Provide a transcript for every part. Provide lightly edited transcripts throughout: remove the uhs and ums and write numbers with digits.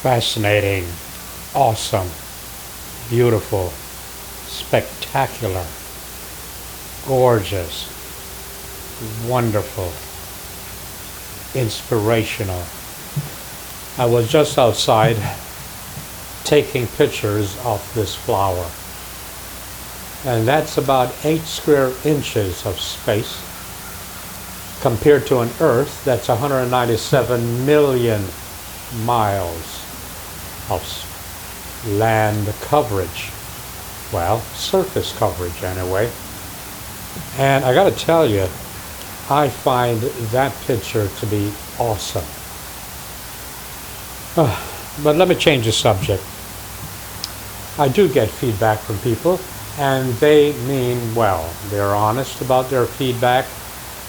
fascinating, awesome, beautiful, spectacular, gorgeous, wonderful, inspirational. I was just outside taking pictures of this flower, and that's about 8 square inches of space compared to an Earth that's 197 million miles of land coverage. Well, surface coverage anyway. And I gotta tell you, I find that picture to be awesome. But let me change the subject. I do get feedback from people, and they mean well. They're honest about their feedback,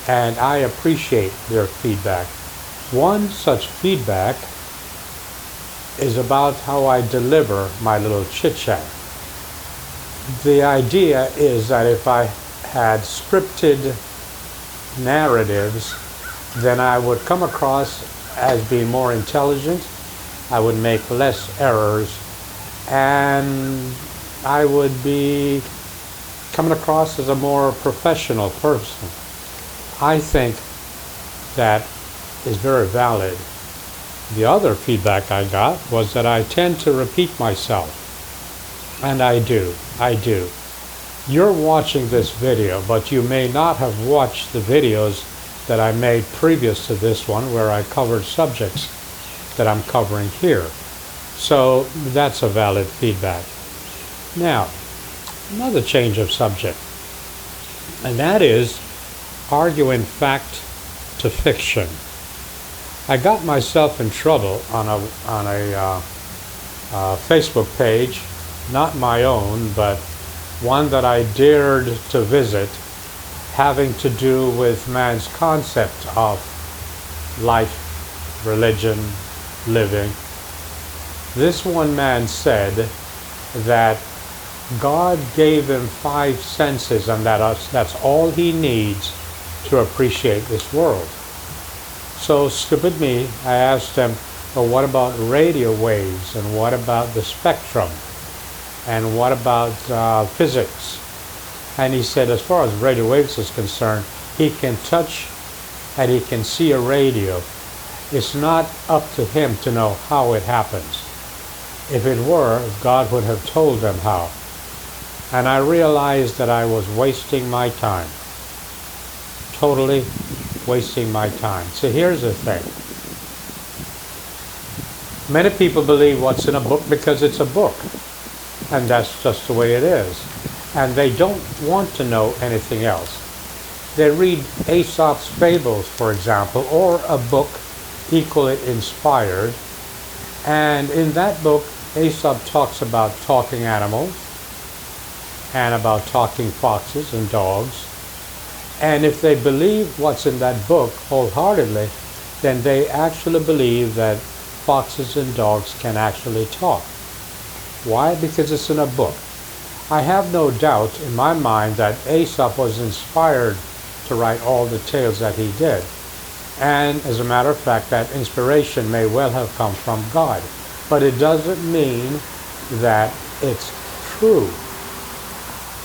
and I appreciate their feedback. One such feedback is about how I deliver my little chit-chat. The idea is that if I had scripted narratives, then I would come across as being more intelligent, I would make less errors, and I would be coming across as a more professional person. I think that is very valid. The other feedback I got was that I tend to repeat myself. And I do. You're watching this video, but you may not have watched the videos that I made previous to this one where I covered subjects that I'm covering here. So that's a valid feedback. Now, another change of subject, and that is arguing fact to fiction. I got myself in trouble on a Facebook page, not my own, but one that I dared to visit, having to do with man's concept of life, religion, living. This one man said that God gave him 5 senses and that's all he needs to appreciate this world. So stupid me, I asked him, well, what about radio waves, and what about the spectrum, and what about physics? And he said, as far as radio waves is concerned, he can touch and he can see a radio. It's not up to him to know how it happens. If it were, God would have told them how. And I realized that I was wasting my time. Totally wasting my time. So here's the thing. Many people believe what's in a book because it's a book. And that's just the way it is. And they don't want to know anything else. They read Aesop's Fables, for example, or a book equally inspired. And in that book, Aesop talks about talking animals and about talking foxes and dogs. And if they believe what's in that book wholeheartedly, then they actually believe that foxes and dogs can actually talk. Why? Because it's in a book. I have no doubt in my mind that Aesop was inspired to write all the tales that he did. And as a matter of fact, that inspiration may well have come from God. But it doesn't mean that it's true.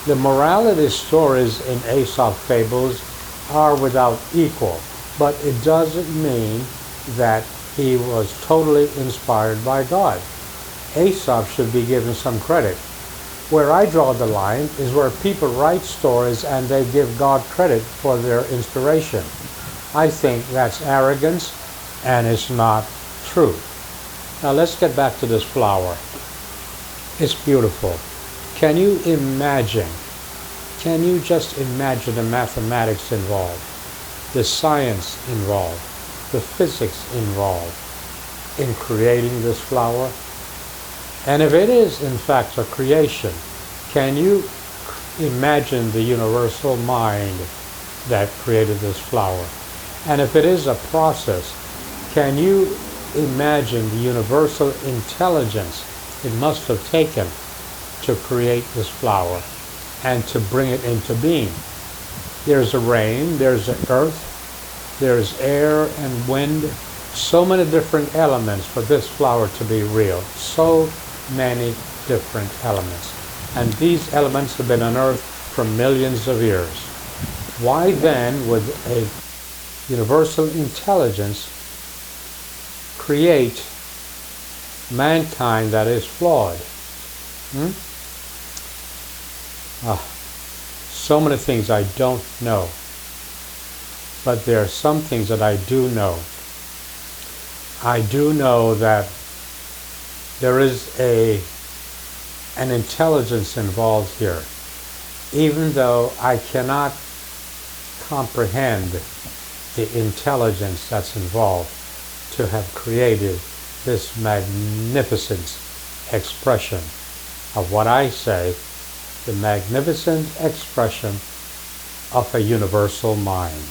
The morality stories in Aesop Fables are without equal, but it doesn't mean that he was totally inspired by God. Aesop should be given some credit. Where I draw the line is where people write stories and they give God credit for their inspiration. I think that's arrogance and it's not true. Now let's get back to this flower. It's beautiful. Can you just imagine the mathematics involved, the science involved, the physics involved in creating this flower? And if it is in fact a creation, can you imagine the universal mind that created this flower? And if it is a process, can you imagine the universal intelligence it must have taken to create this flower and to bring it into being? There's a rain, there's an earth, there's air and wind, So many different elements for this flower to be real. So many different elements. And these elements have been unearthed for millions of years. Why then would a universal intelligence create mankind that is flawed? So many things I don't know. But there are some things that I do know. I do know that there is an intelligence involved here, even though I cannot comprehend the intelligence that's involved to have created this magnificent expression of what I say, the magnificent expression of a universal mind.